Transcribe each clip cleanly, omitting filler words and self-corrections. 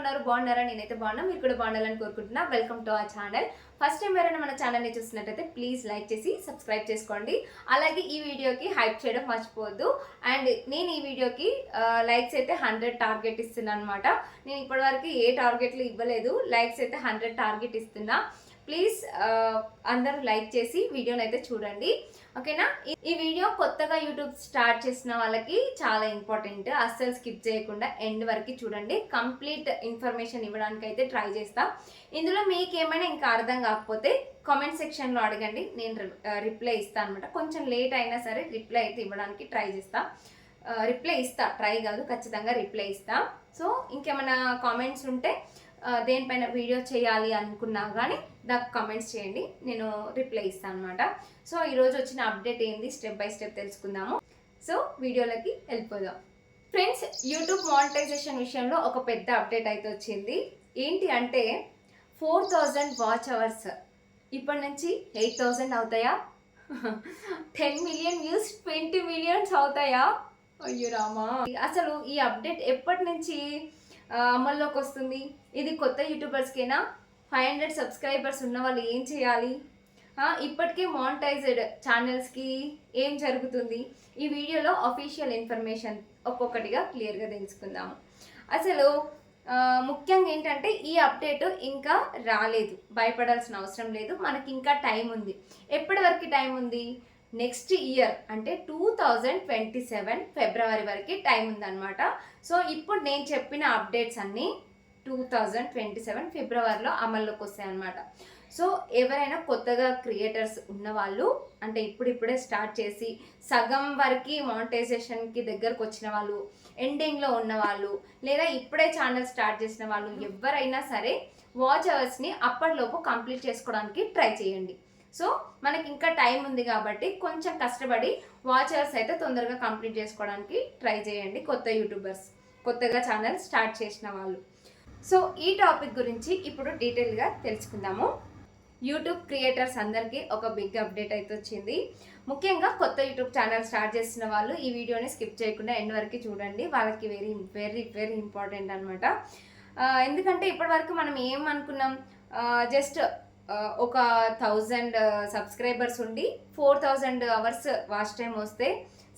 ఉన్నారు? బాగున్నారా? నేనైతే బాగున్నా, మీరు కూడా బాగుండాలని కోరుకుంటున్నా. Welcome to our channel. First time ఎవరైనా మన ఛానల్ని చూస్తున్నట్టయితే ప్లీజ్ లైక్ చేసి సబ్స్క్రైబ్ చేసుకోండి. అలాగే ఈ వీడియోకి హైప్ చేయడం మర్చిపోవద్దు. అండ్ నేను ఈ వీడియోకి లైక్స్ అయితే 100 టార్గెట్ ఇస్తున్నాను అనమాట. నేను ఇప్పటివరకు ఏ టార్గెట్లు ఇవ్వలేదు, లైక్స్ అయితే 100 టార్గెట్ ఇస్తున్నా. ప్లీజ్ అందరూ లైక్ చేసి వీడియోని అయితే చూడండి, ఓకేనా? ఈ వీడియో కొత్తగా యూట్యూబ్ స్టార్ట్ చేసిన వాళ్ళకి చాలా ఇంపార్టెంట్. అస్సలు స్కిప్ చేయకుండా ఎండ్ వరకు చూడండి. కంప్లీట్ ఇన్ఫర్మేషన్ ఇవ్వడానికి అయితే ట్రై చేస్తా. ఇందులో మీకు ఏమైనా ఇంకా అర్థం కాకపోతే కామెంట్ సెక్షన్లో అడగండి, నేను రిప్లై ఇస్తాను అనమాట. కొంచెం లేట్ అయినా సరే రిప్లై అయితే ఇవ్వడానికి ట్రై చేస్తా. రిప్లై ఇస్తా, ట్రై కాదు, ఖచ్చితంగా రిప్లై ఇస్తా. సో ఇంకేమైనా కామెంట్స్ ఉంటే దేనిపైన వీడియో చేయాలి అనుకున్నా కానీ నాకు కామెంట్స్ చేయండి, నేను రిప్లై ఇస్తాను అనమాట. సో ఈరోజు వచ్చిన అప్డేట్ ఏంది స్టెప్ బై స్టెప్ తెలుసుకుందాము. సో వీడియోలకి వెళ్ళిపోదాం. ఫ్రెండ్స్, యూట్యూబ్ మానిటైజేషన్ విషయంలో ఒక పెద్ద అప్డేట్ అయితే వచ్చింది. ఏంటి అంటే 4000 వాచ్ అవర్స్ ఇప్పటి నుంచి 8000 అవుతాయా? 10 మిలియన్ వ్యూస్ 20 మిలియన్స్ అవుతాయా? అయ్యో రామా! అసలు ఈ అప్డేట్ ఎప్పటి నుంచి అమల్లోకి వస్తుంది? ఇది కొత్త యూట్యూబర్స్కేనా? 500 సబ్స్క్రైబర్స్ ఉన్న వాళ్ళు ఏం చేయాలి? ఇప్పటికే మానిటైజ్డ్ ఛానల్స్కి ఏం జరుగుతుంది? ఈ వీడియోలో అఫీషియల్ ఇన్ఫర్మేషన్ ఒక్కొక్కటిగా క్లియర్గా తెలుసుకుందాము. అసలు ముఖ్యంగా ఏంటంటే ఈ అప్డేట్ ఇంకా రాలేదు, భయపడాల్సిన అవసరం లేదు. మనకి ఇంకా టైం ఉంది. ఎప్పటి వరకు టైం ఉంది? నెక్స్ట్ ఇయర్ అంటే 2027 ఫిబ్రవరి వరకు టైం ఉందన్నమాట. సో ఇప్పుడు నేను చెప్పిన అప్డేట్స్ అన్నీ 2027 ఫిబ్రవరిలో అమల్లోకి వస్తాయి అన్నమాట. సో ఎవరైనా కొత్తగా క్రియేటర్స్ ఉన్నవాళ్ళు, అంటే ఇప్పుడిప్పుడే స్టార్ట్ చేసి సగం వరకు మానిటైజేషన్కి దగ్గరకు వచ్చిన వాళ్ళు, ఎండింగ్లో ఉన్నవాళ్ళు, లేదా ఇప్పుడే ఛానల్ స్టార్ట్ చేసిన వాళ్ళు, ఎవరైనా సరే వాచ్ అవర్స్ని అప్పటిలోపు కంప్లీట్ చేసుకోవడానికి ట్రై చేయండి. సో మనకి ఇంకా టైం ఉంది కాబట్టి కొంచెం కష్టపడి వాచ్ అవర్స్ అయితే తొందరగా కంప్లీట్ చేసుకోవడానికి ట్రై చేయండి కొత్త యూట్యూబర్స్, కొత్తగా ఛానల్ స్టార్ట్ చేసిన వాళ్ళు. సో ఈ టాపిక్ గురించి ఇప్పుడు డీటెయిల్గా తెలుసుకుందాము. యూట్యూబ్ క్రియేటర్స్ అందరికీ ఒక బిగ్ అప్డేట్ అయితే వచ్చింది. ముఖ్యంగా కొత్త యూట్యూబ్ ఛానల్ స్టార్ట్ చేసిన వాళ్ళు ఈ వీడియోని స్కిప్ చేయకుండా ఎండ్ వరకు చూడండి. వాళ్ళకి వెరీ వెరీ వెరీ ఇంపార్టెంట్ అనమాట. ఎందుకంటే ఇప్పటివరకు మనం ఏమనుకున్నాం, జస్ట్ ఒక 1000 సబ్స్క్రైబర్స్ ఉండి 4000 అవర్స్ వాచ్ టైం వస్తే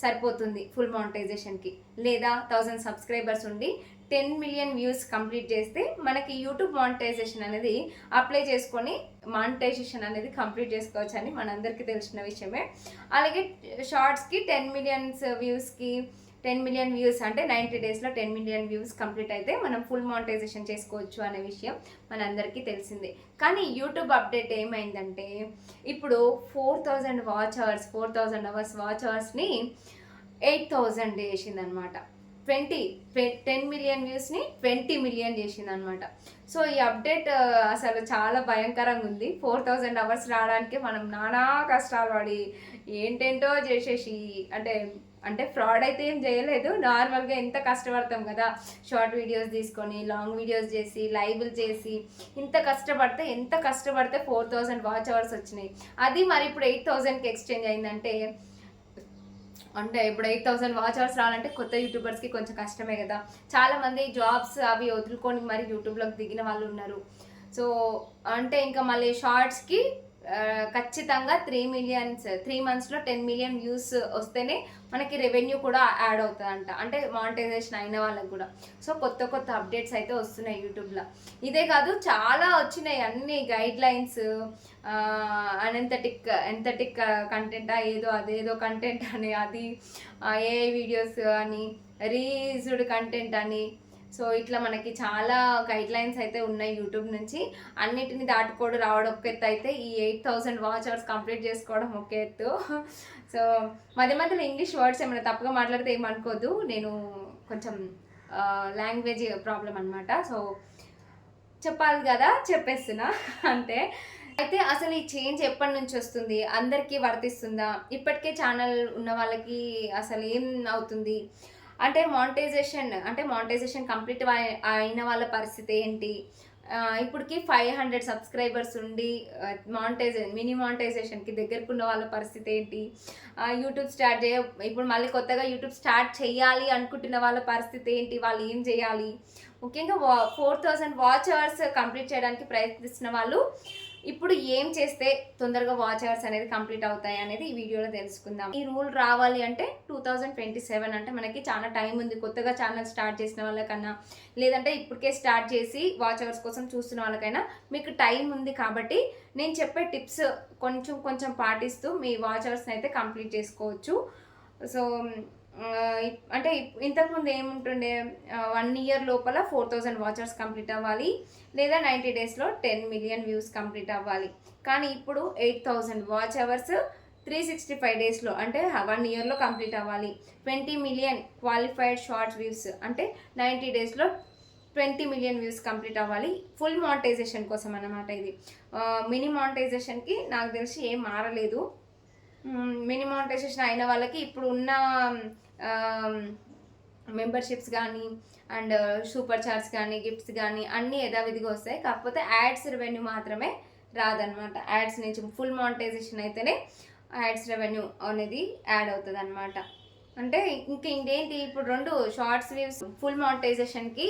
సరిపోతుంది ఫుల్ మానిటైజేషన్కి, లేదా 1000 సబ్స్క్రైబర్స్ ఉండి 10 మిలియన్ వ్యూస్ కంప్లీట్ చేస్తే మనకి యూట్యూబ్ మానిటైజేషన్ అనేది అప్లై చేసుకొని మానిటైజేషన్ అనేది కంప్లీట్ చేసుకోవచ్చు అని మనందరికీ తెలిసిన విషయమే. అలాగే షార్ట్స్కి 10 మిలియన్స్ వ్యూస్కి 10 మిలియన్ వ్యూస్ అంటే 90 డేస్లో 10 మిలియన్ వ్యూస్ కంప్లీట్ అయితే మనం ఫుల్ మానిటైజేషన్ చేసుకోవచ్చు అనే విషయం మనందరికీ తెలిసిందే. కానీ యూట్యూబ్ అప్డేట్ ఏమైందంటే ఇప్పుడు 4000 వాచ్ అవర్స్ 4000 అవర్స్ వాచ్ అవర్స్ని 8000 చేసిందనమాట. 10 మిలియన్ వ్యూస్ని 20 మిలియన్ చేసిందనమాట. సో ఈ అప్డేట్ అసలు చాలా భయంకరంగా ఉంది. 4000 అవర్స్ రావడానికి మనం నానా కష్టాలు పడి ఏంటేంటో చేసేసి, అంటే ఫ్రాడ్ అయితే ఏం చేయలేదు, నార్మల్గా ఎంత కష్టపడతాం కదా, షార్ట్ వీడియోస్ తీసుకొని లాంగ్ వీడియోస్ చేసి లైవ్లు చేసి ఎంత కష్టపడితే 4000 వాచ్ అవర్స్ వచ్చినాయి. అది మరి ఇప్పుడు 8000కి ఎక్స్చేంజ్ అయిందంటే, అంటే ఇప్పుడు 8000 వాచ్ అవర్స్ రావాలంటే కొత్త యూట్యూబర్స్కి కొంచెం కష్టమే కదా. చాలామంది జాబ్స్ అవి వదులుకొని మరి యూట్యూబ్లోకి దిగిన వాళ్ళు ఉన్నారు. సో అంటే ఇంకా మళ్ళీ షార్ట్స్కి ఖచ్చితంగా 3 మంత్స్లో 10 మిలియన్ వ్యూస్ వస్తేనే మనకి రెవెన్యూ కూడా యాడ్ అవుతుందంట, అంటే మానిటైజేషన్ అయిన వాళ్ళకి కూడా. సో కొత్త అప్డేట్స్ అయితే వస్తున్నాయి యూట్యూబ్లో. ఇదే కాదు, చాలా వచ్చినాయి అన్ని గైడ్ లైన్స్. ఎంతటిక్ కంటెంట్ అదేదో కంటెంట్ అని, అది ఏ వీడియోస్ అని, రీయూజ్డ్ కంటెంట్ అని. సో ఇట్లా మనకి చాలా గైడ్ లైన్స్ అయితే ఉన్నాయి యూట్యూబ్ నుంచి. అన్నిటిని దాటుకోవడం రావడం ఒక ఎత్తు అయితే, ఈ 8000 వాచ్ అవర్స్ కంప్లీట్ చేసుకోవడం ఒక ఎత్తు. సో మధ్యలో ఇంగ్లీష్ వర్డ్స్ ఏమైనా తప్పుగా మాట్లాడితే ఏమనుకోద్దు, నేను కొంచెం లాంగ్వేజ్ ప్రాబ్లం అనమాట. సో చెప్పాలి కదా, చెప్పేస్తున్నా అంతే. అయితే అసలు ఈ చేంజ్ ఎప్పటి నుంచి వస్తుంది, అందరికీ వర్తిస్తుందా, ఇప్పటికే ఛానల్ ఉన్న వాళ్ళకి అసలు ఏం అవుతుంది, అంటే మానిటైజేషన్ కంప్లీట్ అయిన వాళ్ళ పరిస్థితి ఏంటి, ఇప్పటికి 500 సబ్స్క్రైబర్స్ ఉండి మినీ మానిటైజేషన్కి దగ్గరకున్న వాళ్ళ పరిస్థితి ఏంటి, యూట్యూబ్ స్టార్ట్ ఇప్పుడు మళ్ళీ కొత్తగా యూట్యూబ్ స్టార్ట్ చేయాలి అనుకుంటున్న వాళ్ళ పరిస్థితి ఏంటి, వాళ్ళు ఏం చేయాలి, ముఖ్యంగా 4000 వాచ్ అవర్స్ కంప్లీట్ చేయడానికి ప్రయత్నిస్తున్న వాళ్ళు ఇప్పుడు ఏం చేస్తే తొందరగా వాచ్ అవర్స్ అనేది కంప్లీట్ అవుతాయి అనేది ఈ వీడియోలో తెలుసుకుందాం. ఈ రూల్ రావాలి అంటే 2027 అంటే మనకి చాలా టైం ఉంది. కొత్తగా ఛానల్ స్టార్ట్ చేసిన వాళ్ళకన్నా లేదంటే ఇప్పటికే స్టార్ట్ చేసి వాచ్ అవర్స్ కోసం చూస్తున్న వాళ్ళకైనా మీకు టైం ఉంది. కాబట్టి నేను చెప్పే టిప్స్ కొంచెం కొంచెం పాటిస్తూ మీ వాచ్ అవర్స్ని అయితే కంప్లీట్ చేసుకోవచ్చు. సో అంటే ఇంతకుముందు ఏముంటుండే 1 ఇయర్ లోపల 4000 వాచర్స్ కంప్లీట్ అవ్వాలి, లేదా 90 డేస్లో 10 మిలియన్ వ్యూస్ కంప్లీట్ అవ్వాలి. కానీ ఇప్పుడు 8000 వాచ్ అవర్స్ 365 డేస్లో అంటే 1 ఇయర్లో కంప్లీట్ అవ్వాలి. 20 మిలియన్ క్వాలిఫైడ్ షార్ట్ వ్యూస్ అంటే 90 డేస్లో 20 మిలియన్ వ్యూస్ కంప్లీట్ అవ్వాలి. ఫుల్ మానిటైజేషన్ కోసం అన్నమాట ఇది. మినీ మానిటైజేషన్కి నాకు తెలిసి ఏం మారలేదు. మినీ మానిటైజేషన్ అయిన వాళ్ళకి ఇప్పుడు ఉన్న మెంబర్షిప్స్ కానీ అండ్ సూపర్ చార్ట్స్ కానీ గిఫ్ట్స్ కానీ అన్నీ యథావిధిగా వస్తాయి. కాకపోతే యాడ్స్ రెవెన్యూ మాత్రమే రాదనమాట. యాడ్స్ నుంచి ఫుల్ మానిటైజేషన్ అయితేనే యాడ్స్ రెవెన్యూ అనేది యాడ్ అవుతుంది అనమాట. అంటే ఇంకేంటి ఇప్పుడు 2 షార్ట్స్ వ్యూస్ ఫుల్ మానిటైజేషన్కి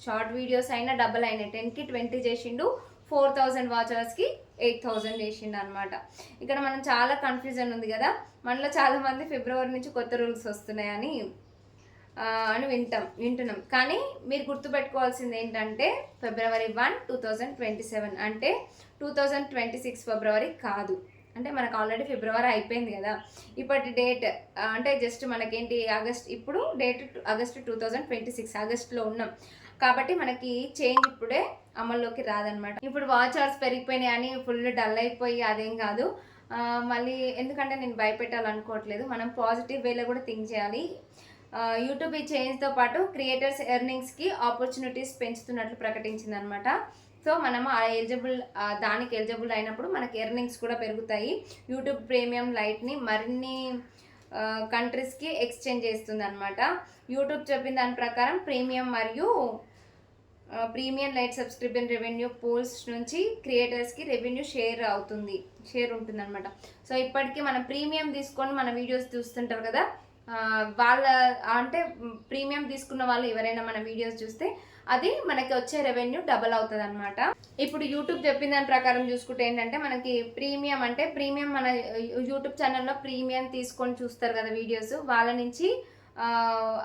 షార్ట్ వీడియోస్ అయినా డబల్ అయినాయి. 10కి 20 చేసిండు, 4000 వాచ్ అవర్స్కి 8000 చేసిండు అనమాట. ఇక్కడ మనం చాలా కన్ఫ్యూజన్ ఉంది కదా. మనలో చాలామంది ఫిబ్రవరి నుంచి కొత్త రూల్స్ వస్తున్నాయని వింటున్నాం. కానీ మీరు గుర్తుపెట్టుకోవాల్సింది ఏంటంటే ఫిబ్రవరి 1, 2027 అంటే 2026 ఫిబ్రవరి కాదు. అంటే మనకు ఆల్రెడీ ఫిబ్రవరి అయిపోయింది కదా. ఇప్పటి డేట్ అంటే జస్ట్ మనకేంటి ఆగస్ట్, ఇప్పుడు డేట్ ఆగస్ట్ 2026 ఆగస్టులో ఉన్నాం. కాబట్టి మనకి చేంజ్ ఇప్పుడే అమల్లోకి రాదనమాట. ఇప్పుడు వాచ్ అవర్స్ పెరిగిపోయినాయి అని ఫుల్ డల్ అయిపోయి అదేం కాదు. మళ్ళీ ఎందుకంటే నేను భయపెట్టాలనుకోవట్లేదు, మనం పాజిటివ్ వేలో కూడా థింక్ చేయాలి. యూట్యూబ్ ఈ చేంజ్తో పాటు క్రియేటర్స్ ఎర్నింగ్స్కి ఆపర్చునిటీస్ పెంచుతున్నట్లు ప్రకటించింది అనమాట. సో మనము దానికి ఎలిజిబుల్ అయినప్పుడు మనకి ఎర్నింగ్స్ కూడా పెరుగుతాయి. యూట్యూబ్ ప్రీమియం లైట్ని మరిన్ని కంట్రీస్కి ఎక్స్చేంజ్ చేస్తుంది అనమాట. యూట్యూబ్ చెప్పిన దాని ప్రకారం ప్రీమియం మరియు premium lite subscription revenue pools నుంచి క్రియేటర్స్కి రెవెన్యూ షేర్ ఉంటుంది అనమాట. సో ఇప్పటికీ మనం ప్రీమియం తీసుకొని మన వీడియోస్ చూస్తుంటారు కదా, వాళ్ళ అంటే ప్రీమియం తీసుకున్న వాళ్ళు ఎవరైనా మన వీడియోస్ చూస్తే అది మనకి వచ్చే రెవెన్యూ డబల్ అవుతుంది అనమాట. ఇప్పుడు యూట్యూబ్ చెప్పిన దాని ప్రకారం చూసుకుంటే ఏంటంటే మనకి ప్రీమియం అంటే ప్రీమియం మన యూట్యూబ్ ఛానల్లో ప్రీమియం తీసుకొని చూస్తారు కదా వీడియోస్, వాళ్ళ నుంచి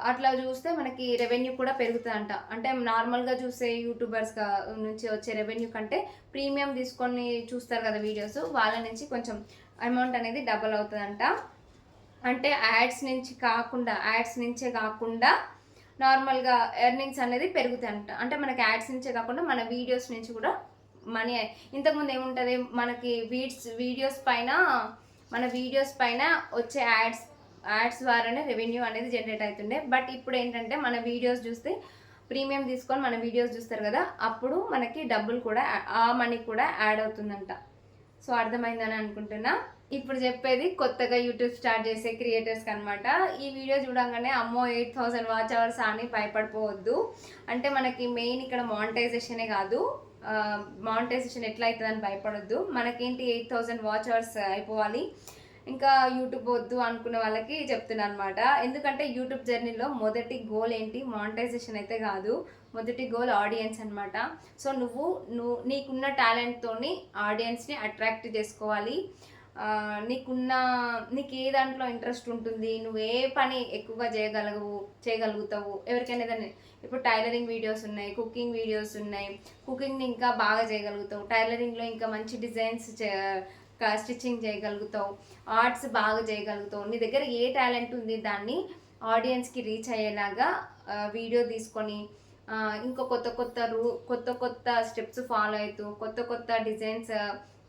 అట్లా చూస్తే మనకి రెవెన్యూ కూడా పెరుగుతుందంట. అంటే నార్మల్గా చూసే యూట్యూబర్స్ నుంచి వచ్చే రెవెన్యూ కంటే ప్రీమియం తీసుకొని చూస్తారు కదా వీడియోస్, వాళ్ళ నుంచి కొంచెం అమౌంట్ అనేది డబల్ అవుతుందంట. అంటే యాడ్స్ నుంచే కాకుండా నార్మల్గా ఎర్నింగ్స్ అనేది పెరుగుతాయంట. అంటే మనకి యాడ్స్ నుంచే కాకుండా మన వీడియోస్ నుంచి కూడా మనీ. ఇంతకుముందు ఏముంటుంది, మనకి మన వీడియోస్ పైన వచ్చే యాడ్స్ ద్వారానే రెవెన్యూ అనేది జనరేట్ అవుతుండే. బట్ ఇప్పుడు ఏంటంటే మన వీడియోస్ చూస్తే ప్రీమియం తీసుకొని మన వీడియోస్ చూస్తారు కదా, అప్పుడు మనకి డబ్బులు కూడా ఆ మనీ కూడా యాడ్ అవుతుందంట. సో అర్థమైందని అనుకుంటున్నా. ఇప్పుడు చెప్పేది కొత్తగా యూట్యూబ్ స్టార్ట్ చేసే క్రియేటర్స్కి అనమాట. ఈ వీడియో చూడంగానే అమ్మో 8000 వాచ్ అవర్స్ అని భయపడిపోవద్దు. అంటే మనకి మెయిన్ ఇక్కడ మానిటైజేషనే కాదు, మానిటైజేషన్ ఎట్లా అవుతుందని భయపడొద్దు. మనకేంటి 8000 వాచ్ అవర్స్ అయిపోవాలి, ఇంకా యూట్యూబ్ వద్దు అనుకునే వాళ్ళకి చెప్తున్నాను అనమాట. ఎందుకంటే యూట్యూబ్ జర్నీలో మొదటి గోల్ ఏంటి, మానిటైజేషన్ అయితే కాదు, మొదటి గోల్ ఆడియన్స్ అనమాట. సో నువ్వు నీకున్న టాలెంట్తోని ఆడియన్స్ని అట్రాక్ట్ చేసుకోవాలి. నీకు ఏ దాంట్లో ఇంట్రెస్ట్ ఉంటుంది, నువ్వు ఏ పని ఎక్కువగా చేయగలుగుతావు. ఎవరికైనా ఏదైనా ఇప్పుడు టైలరింగ్ వీడియోస్ ఉన్నాయి, కుకింగ్ వీడియోస్ ఉన్నాయి, కుకింగ్ని ఇంకా బాగా చేయగలుగుతావు, టైలరింగ్లో ఇంకా మంచి డిజైన్స్ స్టిచ్చింగ్ చేయగలుగుతావు, ఆర్ట్స్ బాగా చేయగలుగుతావు. నీ దగ్గర ఏ టాలెంట్ ఉంది దాన్ని ఆడియన్స్కి రీచ్ అయ్యేలాగా వీడియో తీసుకొని ఇంకా కొత్త స్టెప్స్ ఫాలో అవుతూ కొత్త డిజైన్స్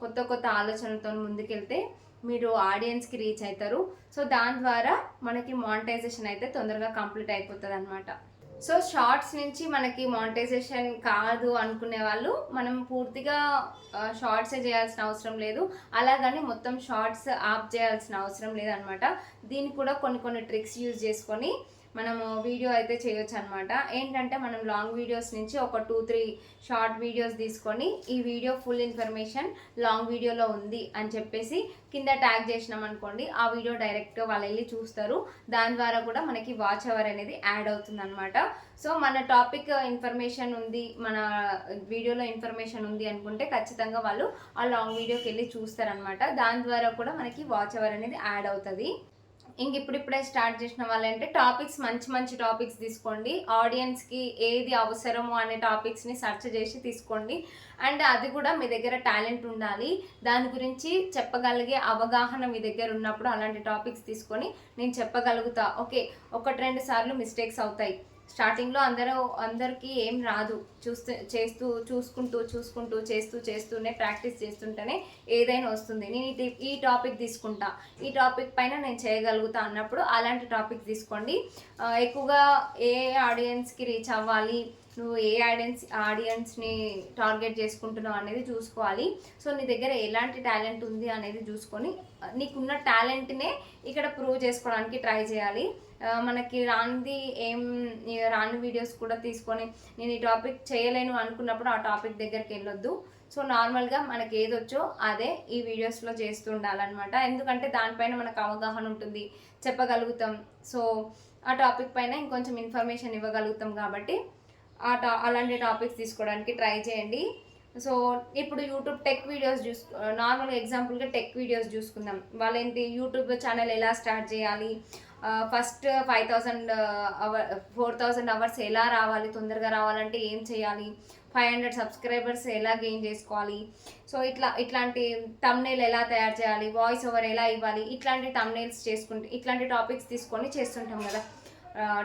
కొత్త ఆలోచనలతో ముందుకెళ్తే మీరు ఆడియన్స్కి రీచ్ అవుతారు. సో దాని ద్వారా మనకి మానిటైజేషన్ అయితే తొందరగా కంప్లీట్ అయిపోతుంది అనమాట. సో షార్ట్స్ నుంచి మనకి మానిటైజేషన్ కాదు అనుకునే వాళ్ళు మనం పూర్తిగా షార్ట్సే చేయాల్సిన అవసరం లేదు, అలాగని మొత్తం షార్ట్స్ ఆఫ్ చేయాల్సిన అవసరం లేదనమాట. దీనికి కూడా కొన్ని ట్రిక్స్ యూజ్ చేసుకొని మనము వీడియో అయితే చేయొచ్చు అనమాట. ఏంటంటే మనం లాంగ్ వీడియోస్ నుంచి ఒక 2-3 షార్ట్ వీడియోస్ తీసుకొని ఈ వీడియో ఫుల్ ఇన్ఫర్మేషన్ లాంగ్ వీడియోలో ఉంది అని చెప్పేసి కింద ట్యాగ్ చేసినాం అనుకోండి, ఆ వీడియో డైరెక్ట్ వాళ్ళు వెళ్ళి చూస్తారు. దాని ద్వారా కూడా మనకి వాచ్ అవర్ అనేది యాడ్ అవుతుంది అనమాట. సో మన టాపిక్ ఇన్ఫర్మేషన్ ఉంది, మన వీడియోలో ఇన్ఫర్మేషన్ ఉంది అనుకుంటే ఖచ్చితంగా వాళ్ళు ఆ లాంగ్ వీడియోకి వెళ్ళి చూస్తారనమాట. దాని ద్వారా కూడా మనకి వాచ్ అవర్ అనేది యాడ్ అవుతుంది. ఇంక ఇప్పుడిప్పుడే స్టార్ట్ చేసిన వాళ్ళంటే టాపిక్స్ మంచి మంచి టాపిక్స్ తీసుకోండి. ఆడియన్స్కి ఏది అవసరమో అనే టాపిక్స్ని సెర్చ్ చేసి తీసుకోండి. అండ్ అది కూడా మీ దగ్గర టాలెంట్ ఉండాలి, దాని గురించి చెప్పగలిగే అవగాహన మీ దగ్గర ఉన్నప్పుడు అలాంటి టాపిక్స్ తీసుకొని నేను చెప్పగలుగుతా. ఓకే, 1-2 సార్లు మిస్టేక్స్ అవుతాయి స్టార్టింగ్లో, అందరికీ ఏం రాదు. చూసుకుంటూ చేస్తూనే ప్రాక్టీస్ చేస్తుంటేనే ఏదైనా వస్తుంది. నేను ఈ టాపిక్ తీసుకుంటా, ఈ టాపిక్ పైన నేను చేయగలుగుతా అన్నప్పుడు అలాంటి టాపిక్ తీసుకోండి. ఎక్కువగా ఏ ఆడియన్స్కి రీచ్ అవ్వాలి, నువ్వు ఏ ఆడియన్స్ని టార్గెట్ చేసుకుంటున్నావు అనేది చూసుకోవాలి. సో నీ దగ్గర ఎలాంటి టాలెంట్ ఉంది అనేది చూసుకొని నీకున్న టాలెంట్నే ఇక్కడ ప్రూవ్ చేసుకోవడానికి ట్రై చేయాలి. మనకి రాని వీడియోస్ కూడా తీసుకొని నేను ఈ టాపిక్ చేయలేను అనుకున్నప్పుడు ఆ టాపిక్ దగ్గరికి వెళ్ళొద్దు. సో నార్మల్గా మనకి ఏది వచ్చో అదే ఈ వీడియోస్లో చేస్తూ ఉండాలన్నమాట. ఎందుకంటే దానిపైన మనకు అవగాహన ఉంటుంది, చెప్పగలుగుతాం. సో ఆ టాపిక్ పైన ఇంకొంచెం ఇన్ఫర్మేషన్ ఇవ్వగలుగుతాం కాబట్టి అలాంటి టాపిక్స్ తీసుకోవడానికి ట్రై చేయండి. సో ఇప్పుడు యూట్యూబ్ టెక్ వీడియోస్ నార్మల్గా ఎగ్జాంపుల్గా టెక్ వీడియోస్ చూసుకుందాం. వాళ్ళేంటి, యూట్యూబ్ ఛానల్ ఎలా స్టార్ట్ చేయాలి, ఫస్ట్ 4,000 అవర్స్ ఎలా రావాలి, తొందరగా రావాలంటే ఏం చేయాలి, 500 సబ్స్క్రైబర్స్ ఎలా గెయిన్ చేసుకోవాలి, సో ఇట్లాంటి థంబ్నెయిల్ ఎలా తయారు చేయాలి, వాయిస్ ఓవర్ ఎలా ఇవ్వాలి, ఇట్లాంటి థంబ్నెయిల్స్ ఇట్లాంటి టాపిక్స్ తీసుకొని చేస్తుంటాం కదా.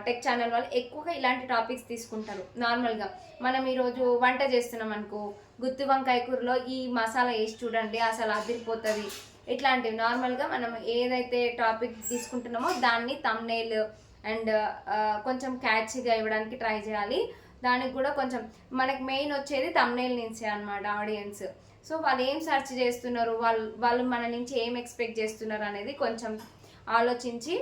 టెక్ ఛానల్ వాళ్ళు ఎక్కువగా ఇలాంటి టాపిక్స్ తీసుకుంటారు. నార్మల్గా మనం ఈరోజు వంట చేస్తున్నాం అనుకో, గుత్తి వంకాయ కూరలో ఈ మసాలా వేసి చూడండి అసలు అదిరిపోతుంది. ఇట్లాంటివి నార్మల్గా మనం ఏదైతే టాపిక్ తీసుకుంటున్నామో దాన్ని థంబ్నెయిల్ అండ్ కొంచెం క్యాచీగా ఇవ్వడానికి ట్రై చేయాలి. దానికి కూడా కొంచెం మనకి మెయిన్ వచ్చేది థంబ్నెయిల్ నుంచే అనమాట ఆడియన్స్. సో వాళ్ళు ఏం సెర్చ్ చేస్తున్నారు, వాళ్ళు మన నుంచి ఏం ఎక్స్పెక్ట్ చేస్తున్నారు అనేది కొంచెం ఆలోచించి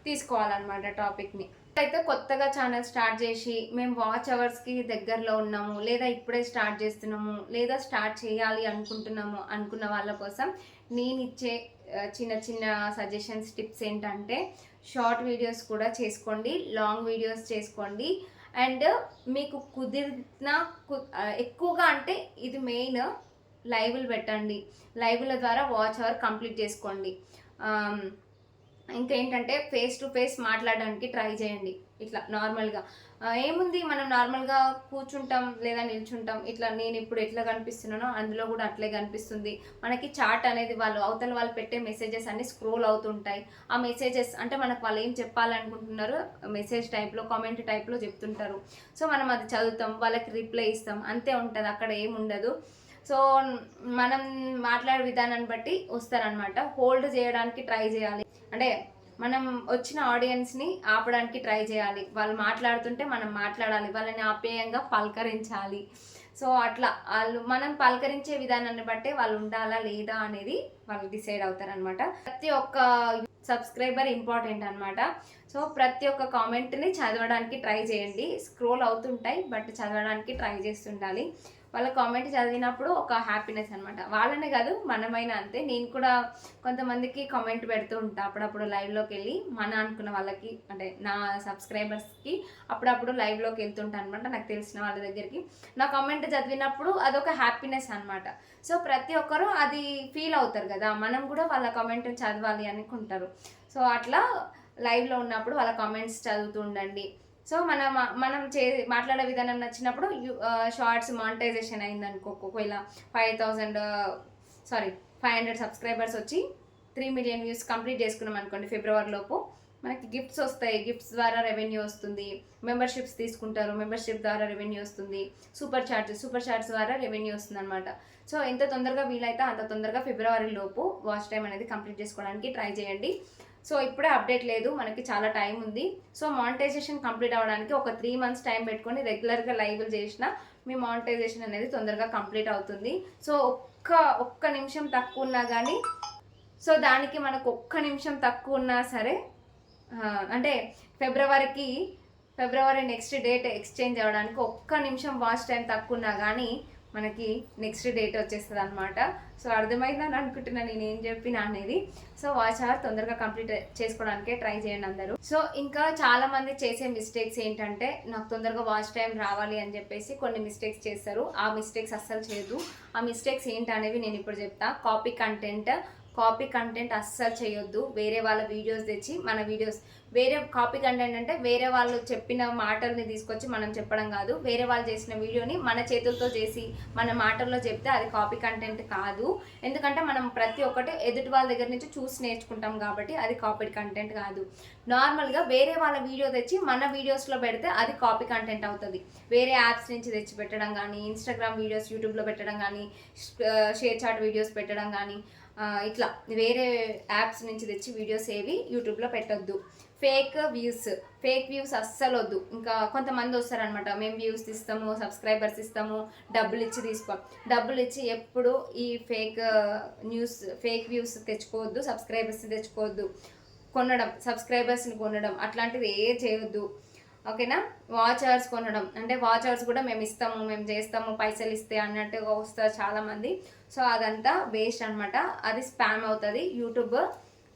తీసుకోవాలన్నమాట టాపిక్ని. అయితే కొత్తగా ఛానల్ స్టార్ట్ చేసి మేము వాచ్ అవర్స్కి దగ్గరలో ఉన్నాము, లేదా ఇప్పుడే స్టార్ట్ చేస్తున్నాము, లేదా స్టార్ట్ చేయాలి అనుకున్న వాళ్ళ కోసం నేను ఇచ్చే చిన్న చిన్న సజెషన్స్, టిప్స్ ఏంటంటే షార్ట్ వీడియోస్ కూడా చేసుకోండి, లాంగ్ వీడియోస్ చేసుకోండి. అండ్ మీకు కుదిరిన ఎక్కువగా అంటే ఇది మెయిన్, లైవ్లు పెట్టండి. లైవ్ల ద్వారా వాచ్ అవర్ కంప్లీట్ చేసుకోండి. ఇంకేంటంటే ఫేస్ టు ఫేస్ మాట్లాడడానికి ట్రై చేయండి. ఇట్లా నార్మల్గా ఏముంది, మనం నార్మల్గా కూర్చుంటాం లేదా నిల్చుంటాం, ఇట్లా నేను ఇప్పుడు ఎట్లా కనిపిస్తున్నానో అందులో కూడా అట్లే కనిపిస్తుంది. మనకి చాట్ అనేది అవతల వాళ్ళు పెట్టే మెసేజెస్ అన్ని స్క్రోల్ అవుతుంటాయి. ఆ మెసేజెస్ అంటే మనకు వాళ్ళు ఏం చెప్పాలనుకుంటున్నారో మెసేజ్ టైప్లో, కామెంట్ టైప్లో చెప్తుంటారు. సో మనం అది చదువుతాం, వాళ్ళకి రిప్లై ఇస్తాం, అంతే ఉంటుంది, అక్కడ ఏముండదు. సో మనం మాట్లాడే విధానాన్ని బట్టి వస్తారనమాట. హోల్డ్ చేయడానికి ట్రై చేయాలి, అంటే మనం వచ్చిన ఆడియన్స్ని ఆపడానికి ట్రై చేయాలి. వాళ్ళు మాట్లాడుతుంటే మనం మాట్లాడాలి, వాళ్ళని ఆప్యాయంగా పలకరించాలి. సో అట్లా మనం పలకరించే విధానాన్ని బట్టే వాళ్ళు ఉండాలా లేదా అనేది వాళ్ళు డిసైడ్ అవుతారనమాట. ప్రతి ఒక్క సబ్స్క్రైబర్ ఇంపార్టెంట్ అనమాట. సో ప్రతి ఒక్క కామెంట్ని చదవడానికి ట్రై చేయండి. స్క్రోల్ అవుతుంటాయి బట్ చదవడానికి ట్రై చేస్తుండాలి. వాళ్ళ కామెంట్ చదివినప్పుడు ఒక హ్యాపీనెస్ అనమాట. వాళ్ళనే కాదు, మనమైనా అంతే. నేను కూడా కొంతమందికి కామెంట్ పెడుతూ ఉంటా అప్పుడప్పుడు లైవ్లోకి వెళ్ళి, మన అనుకున్న వాళ్ళకి, అంటే నా సబ్స్క్రైబర్స్కి అప్పుడప్పుడు లైవ్లోకి వెళ్తుంటా అనమాట, నాకు తెలిసిన వాళ్ళ దగ్గరికి. నా కామెంట్ చదివినప్పుడు అదొక హ్యాపీనెస్ అనమాట. సో ప్రతి ఒక్కరూ అది ఫీల్ అవుతారు కదా, మనం కూడా వాళ్ళ కామెంట్ చదవాలి అనుకుంటారు. సో అట్లా లైవ్లో ఉన్నప్పుడు వాళ్ళ కామెంట్స్ చదువుతూ ఉండండి. సో మనం మాట్లాడే విధానం నచ్చినప్పుడు షార్ట్స్ మానిటైజేషన్ అయిందనుకో, ఒకవేళ 500 సబ్స్క్రైబర్స్ వచ్చి 3 మిలియన్ వ్యూస్ కంప్లీట్ చేసుకున్నాం అనుకోండి ఫిబ్రవరిలోపు, మనకి గిఫ్ట్స్ వస్తాయి, గిఫ్ట్స్ ద్వారా రెవెన్యూ వస్తుంది. మెంబర్షిప్స్ తీసుకుంటారు, మెంబర్షిప్ ద్వారా రెవెన్యూ వస్తుంది. సూపర్ చాట్స్ ద్వారా రెవెన్యూ వస్తుంది అనమాట. సో ఎంత తొందరగా వీలైతే అంత తొందరగా ఫిబ్రవరిలోపు వాచ్ టైం అనేది కంప్లీట్ చేసుకోవడానికి ట్రై చేయండి. సో ఇప్పుడే అప్డేట్ లేదు, మనకి చాలా టైం ఉంది. సో మానిటైజేషన్ కంప్లీట్ అవ్వడానికి ఒక 3 months టైం పెట్టుకొని రెగ్యులర్గా లైవ్లు చేసినా మీ మానిటైజేషన్ అనేది తొందరగా కంప్లీట్ అవుతుంది. సో ఒక్క నిమిషం తక్కువ ఉన్నా కానీ, సో దానికి మనకు ఒక్క నిమిషం తక్కువ ఉన్నా సరే అంటే ఫిబ్రవరికి ఫిబ్రవరి నెక్స్ట్ డేట్ ఎక్స్చేంజ్ అవ్వడానికి ఒక్క నిమిషం వాచ్ టైం తక్కువ ఉన్నా కానీ మనకి నెక్స్ట్ డేట్ వచ్చేస్తుంది అనమాట. సో అర్థమైందని అనుకుంటున్నాను నేను ఏం చెప్పినా అనేది. సో వాచ్ అవర్ తొందరగా కంప్లీట్ చేసుకోవడానికే ట్రై చేయండి అందరూ. సో ఇంకా చాలా మంది చేసే మిస్టేక్స్ ఏంటంటే నాకు తొందరగా వాచ్ టైం రావాలి అని చెప్పేసి కొన్ని మిస్టేక్స్ చేస్తారు. ఆ మిస్టేక్స్ అస్సలు చేయదు. ఆ మిస్టేక్స్ ఏంటనేవి నేను ఇప్పుడు చెప్తా. కాపీ కంటెంట్ అస్సలు చేయొద్దు. వేరే వాళ్ళ వీడియోస్ తెచ్చి మన వీడియోస్ వేరే కాపీ కంటెంట్ అంటే వేరే వాళ్ళు చెప్పిన మాటల్ని తీసుకొచ్చి మనం చెప్పడం కాదు. వేరే వాళ్ళు చేసిన వీడియోని మన చేతులతో చేసి మన మాటల్లో చెప్తే అది కాపీ కంటెంట్ కాదు. ఎందుకంటే మనం ప్రతి ఒక్కటి ఎదుటి వాళ్ళ దగ్గర నుంచి చూసి నేర్చుకుంటాం కాబట్టి అది కాపీ కంటెంట్ కాదు. నార్మల్గా వేరే వాళ్ళ వీడియో తెచ్చి మన వీడియోస్లో పెడితే అది కాపీ కంటెంట్ అవుతుంది. వేరే యాప్స్ నుంచి తెచ్చి పెట్టడం కానీ, ఇన్స్టాగ్రామ్ వీడియోస్ యూట్యూబ్లో పెట్టడం కానీ, షేర్ చాట్ వీడియోస్ పెట్టడం కానీ, ఇట్లా వేరే యాప్స్ నుంచి తెచ్చి వీడియోస్ ఏవి యూట్యూబ్లో పెట్టొద్దు. ఫేక్ వ్యూస్ అస్సలు వద్దు. ఇంకా కొంతమంది వస్తారనమాట, మేము వ్యూస్ ఇస్తాము, సబ్స్క్రైబర్స్ ఇస్తాము, డబ్బులు ఇచ్చి ఎప్పుడు ఈ ఫేక్ వ్యూస్ తెచ్చుకోవద్దు, సబ్స్క్రైబర్స్ తెచ్చుకోవద్దు. సబ్స్క్రైబర్స్ని కొనడం అట్లాంటిది ఏ చేయొద్దు. ఓకేనా? వాచ్ అవర్స్ కొనడం అంటే వాచ్ అవర్స్ కూడా మేము ఇస్తాము, మేము చేస్తాము, పైసలు ఇస్తే అన్నట్టుగా వస్తారు చాలామంది. సో అదంతా వేస్ట్ అనమాట. అది స్పామ్ అవుతుంది. యూట్యూబ్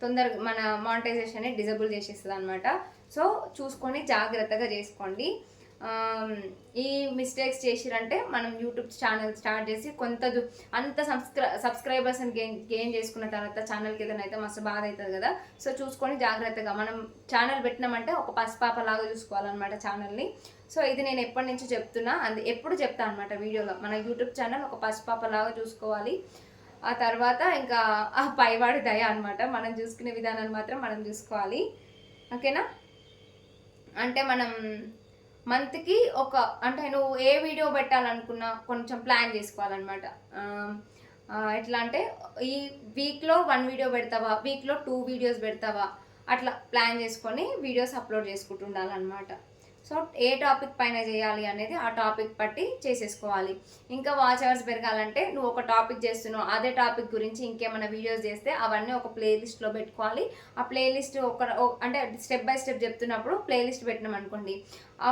తొందరగా మన మానిటైజేషన్ డిజేబుల్ చేసేస్తుంది అనమాట. సో చూసుకొని జాగ్రత్తగా చేసుకోండి. ఈ మిస్టేక్స్ చేసిరంటే మనం యూట్యూబ్ ఛానల్ స్టార్ట్ చేసి అంత సబ్స్క్రైబర్స్ని గెయిన్ చేసుకున్న తర్వాత ఛానల్కి ఏదైనా అయితే మస్తు బాధ అవుతుంది కదా. సో చూసుకొని జాగ్రత్తగా మనం ఛానల్ పెట్టినామంటే ఒక పసిపాపలాగా చూసుకోవాలన్నమాట ఛానల్ని. సో ఇది నేను ఎప్పటి నుంచి చెప్తున్నా, ఎప్పుడు చెప్తాను అనమాట వీడియోలో. మన యూట్యూబ్ ఛానల్ ఒక పసిపాపలాగా చూసుకోవాలి. ఆ తర్వాత ఇంకా ఆ పైవాడి దయ అనమాట. మనం చూసుకునే విధానాన్ని మాత్రం మనం చూసుకోవాలి. ఓకేనా? అంటే మనం మంత్కి అంటే నువ్వు ఏ వీడియో పెట్టాలనుకున్నా కొంచెం ప్లాన్ చేసుకోవాలన్నమాట. ఎట్లా అంటే ఈ వీక్లో 1 వీడియో పెడతావా, వీక్లో 2 వీడియోస్ పెడతావా, అట్లా ప్లాన్ చేసుకొని వీడియోస్ అప్లోడ్ చేసుకుంటూ ఉండాలన్నమాట. సో ఏ టాపిక్ పైన చేయాలి అనేది ఆ టాపిక్ బట్టి చేసేసుకోవాలి. ఇంకా వాచ్ అవర్స్ పెరగాలంటే నువ్వు ఒక టాపిక్ చేస్తున్నావు, అదే టాపిక్ గురించి ఇంకేమైనా వీడియోస్ చేస్తే అవన్నీ ఒక ప్లేలిస్ట్లో పెట్టుకోవాలి. ఆ ప్లేలిస్ట్ అంటే స్టెప్ బై స్టెప్ చెప్తున్నప్పుడు ప్లేలిస్ట్ పెట్టినాం అనుకోండి,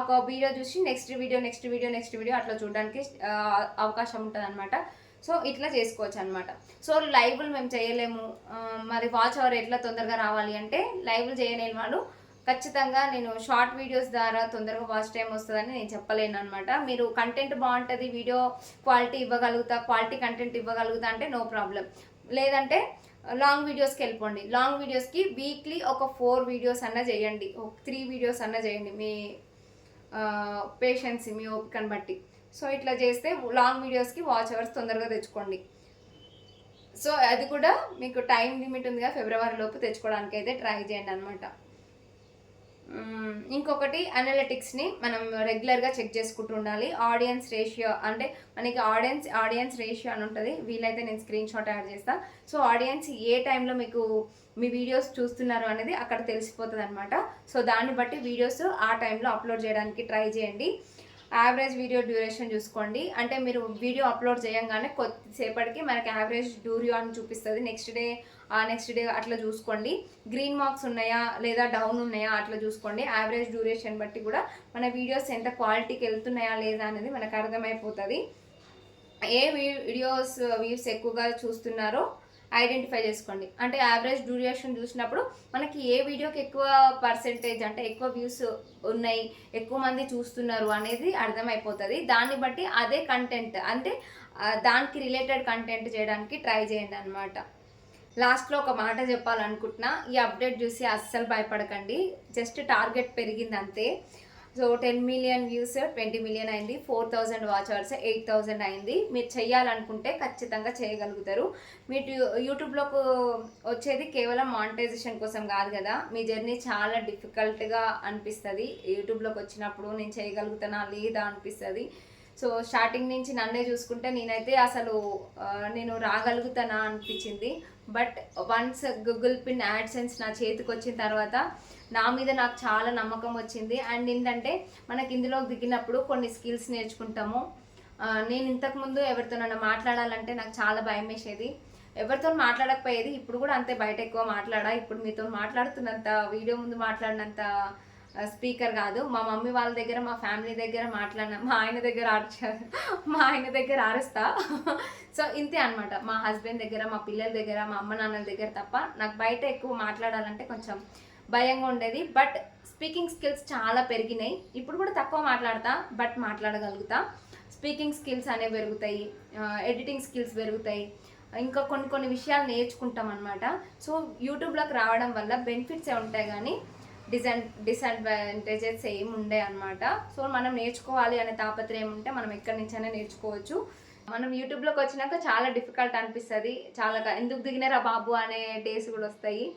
ఒక వీడియో చూసి నెక్స్ట్ వీడియో అట్లా చూడడానికి అవకాశం ఉంటుంది అనమాట. సో ఇట్లా చేసుకోవచ్చు అనమాట. సో లైవ్లు మేము చేయలేము, మరి వాచ్ అవర్ ఎట్లా తొందరగా రావాలి అంటే లైవ్లు చేయలేని వాళ్ళు ఖచ్చితంగా నేను షార్ట్ వీడియోస్ ద్వారా తొందరగా వాచ్ టైం వస్తుందని నేను చెప్పలేను అనమాట. మీరు కంటెంట్ బాగుంటుంది, వీడియో క్వాలిటీ కంటెంట్ ఇవ్వగలుగుతా అంటే నో ప్రాబ్లం. లేదంటే లాంగ్ వీడియోస్కి వెళ్ళిపోండి. లాంగ్ వీడియోస్కి వీక్లీ ఒక 4 వీడియోస్ అన్నా చేయండి, 3 వీడియోస్ అన్నా చేయండి, మీ పేషెన్స్ మీ ఓపికను బట్టి. సో ఇట్లా చేస్తే లాంగ్ వీడియోస్కి వాచ్ అవర్స్ తొందరగా తెచ్చుకోండి. సో అది కూడా మీకు టైం లిమిట్ ఉందిగా, ఫిబ్రవరి లోపు తెచ్చుకోవడానికి అయితే ట్రై చేయండి అనమాట. ఇంకొకటి అనలిటిక్స్ని మనం రెగ్యులర్గా చెక్ చేసుకుంటూ ఉండాలి. ఆడియన్స్ రేషియో అంటే మనకి ఆడియన్స్ రేషియో అని ఉంటుంది. వీలైతే నేను స్క్రీన్ షాట్ యాడ్ చేస్తాను. సో ఆడియన్స్ ఏ టైంలో మీకు మీ వీడియోస్ చూస్తున్నారు అనేది అక్కడ తెలిసిపోతుంది అనమాట. సో దాన్ని బట్టి వీడియోస్ ఆ టైంలో అప్లోడ్ చేయడానికి ట్రై చేయండి. యావరేజ్ వీడియో డ్యూరేషన్ చూసుకోండి. అంటే మీరు వీడియో అప్లోడ్ చేయంగానే కొద్దిసేపటికి మనకి యావరేజ్ డ్యూరియో అని చూపిస్తుంది. నెక్స్ట్ డే అట్లా చూసుకోండి. గ్రీన్ మార్క్స్ ఉన్నాయా లేదా డౌన్ ఉన్నాయా అట్లా చూసుకోండి. యావరేజ్ డ్యూరేషన్ బట్టి కూడా మన వీడియోస్ ఎంత క్వాలిటీకి వెళ్తున్నాయా లేదా అనేది మనకు అర్థమైపోతుంది. ఏ వీడియోస్ వ్యూస్ ఎక్కువగా చూస్తున్నారో ఐడెంటిఫై చేసుకోండి. అంటే యావరేజ్ డ్యూరేషన్ చూసినప్పుడు మనకి ఏ వీడియోకి ఎక్కువ పర్సెంటేజ్ అంటే ఎక్కువ వ్యూస్ ఉన్నాయి, ఎక్కువ మంది చూస్తున్నారు అనేది అర్థమైపోతుంది. దాన్ని బట్టి అదే కంటెంట్ అంటే దానికి రిలేటెడ్ కంటెంట్ చేయడానికి ట్రై చేయండి అనమాట. లాస్ట్లో ఒక మాట చెప్పాలనుకుంటున్నా, ఈ అప్డేట్ చూసి అస్సలు భయపడకండి. జస్ట్ టార్గెట్ పెరిగింది అంతే. సో 10 మిలియన్ వ్యూస్ 20 మిలియన్ అయింది, 4000 వాచ్ అవర్స్ 8000 అయింది. మీరు చేయాలనుకుంటే ఖచ్చితంగా చేయగలుగుతారు. మీరు యూట్యూబ్లోకి వచ్చేది కేవలం మానిటైజేషన్ కోసం కాదు కదా. మీ జర్నీ చాలా డిఫికల్ట్గా అనిపిస్తుంది. యూట్యూబ్లోకి వచ్చినప్పుడు నేను చేయగలుగుతానా లేదా అనిపిస్తుంది. సో స్టార్టింగ్ నుంచి నన్నే చూసుకుంటే నేనైతే అసలు నేను రాగలుగుతానా అనిపించింది. But once Google pin AdSense నా చేతికి వచ్చిన తర్వాత నా మీద నాకు చాలా నమ్మకం వచ్చింది. అండ్ ఏంటంటే మనకి ఇందులో దిగినప్పుడు కొన్ని స్కిల్స్ నేర్చుకుంటాము. నేను ఇంతకుముందు ఎవరితోనైనా మాట్లాడాలంటే నాకు చాలా భయం వేసేది. ఎవరితో మాట్లాడకపోయేది, ఇప్పుడు కూడా అంతే, బయట ఎక్కువ మాట్లాడా. ఇప్పుడు మీతో మాట్లాడుతున్నంత, వీడియో ముందు మాట్లాడినంత స్పీకర్ కాదు. మా మమ్మీ వాళ్ళ దగ్గర, మా ఫ్యామిలీ దగ్గర మాట్లాడిన, మా ఆయన దగ్గర అరుస్తా. సో ఇంతే అనమాట. మా హస్బెండ్ దగ్గర, మా పిల్లల దగ్గర, మా అమ్మ నాన్నల దగ్గర తప్ప నాకు బయట ఎక్కువ మాట్లాడాలంటే కొంచెం భయంగా ఉండేది. బట్ స్పీకింగ్ స్కిల్స్ చాలా పెరిగినాయి. ఇప్పుడు కూడా తక్కువ మాట్లాడతా, బట్ మాట్లాడగలుగుతా. స్పీకింగ్ స్కిల్స్ అనేవి పెరుగుతాయి, ఎడిటింగ్ స్కిల్స్ పెరుగుతాయి, ఇంకా కొన్ని విషయాలు నేర్చుకుంటాం అనమాట. సో యూట్యూబ్లోకి రావడం వల్ల బెనిఫిట్సే ఉంటాయి కానీ డిసడ్వాంటేజెస్ ఏమి ఉండే అనమాట. సో మనం నేర్చుకోవాలి అనే తాపత్రయం ఉంటే మనం ఎక్కడి నుంచైనా నేర్చుకోవచ్చు. మనం యూట్యూబ్లోకి వచ్చినాక చాలా డిఫికల్ట్ అనిపిస్తుంది, చాలా ఎందుకు దిగినారా బాబు అనే డేస్ కూడా వస్తాయి.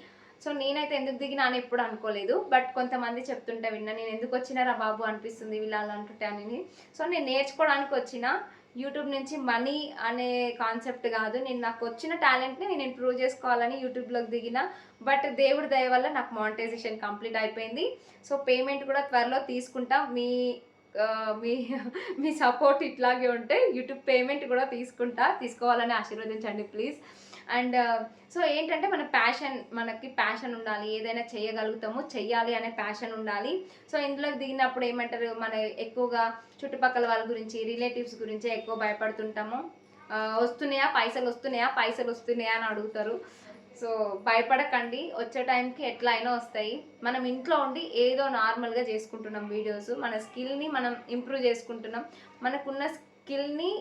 సో నేనైతే ఎందుకు దిగినా అని ఎప్పుడు అనుకోలేదు, బట్ కొంతమంది చెప్తుంటే విన్నా, నేను ఎందుకు వచ్చినారా బాబు అనిపిస్తుంది వీళ్ళు అలా అంటుంటే అని. సో నేను నేర్చుకోవడానికి వచ్చిన, యూట్యూబ్ నుంచి మనీ అనే కాన్సెప్ట్ కాదు. నేను నాకు వచ్చిన టాలెంట్ని నేను ఇంప్రూవ్ చేసుకోవాలని యూట్యూబ్లోకి దిగిన. బట్ దేవుడి దయ వల్ల నాకు మానిటైజేషన్ కంప్లీట్ అయిపోయింది. సో పేమెంట్ కూడా త్వరలో తీసుకుంటా. మీ మీ సపోర్ట్ ఇట్లాగే ఉంటే యూట్యూబ్ పేమెంట్ కూడా తీసుకోవాలని ఆశీర్వదించండి ప్లీజ్. అండ్ సో ఏంటంటే మనకి ప్యాషన్ ఉండాలి, ఏదైనా చేయగలుగుతాము, చెయ్యాలి అనే ప్యాషన్ ఉండాలి. సో ఇందులోకి దిగినప్పుడు ఏమంటారు, మన ఎక్కువగా చుట్టుపక్కల వాళ్ళ గురించి, రిలేటివ్స్ గురించి ఎక్కువ భయపడుతుంటాము. పైసలు వస్తున్నాయా అని అడుగుతారు. సో భయపడకండి, వచ్చే టైంకి ఎట్లా అయినా వస్తాయి. మనం ఇంట్లో ఉండి ఏదో నార్మల్గా చేసుకుంటున్నాం వీడియోస్, మన స్కిల్ని మనం ఇంప్రూవ్ చేసుకుంటున్నాం. మనకున్న స్కిల్ని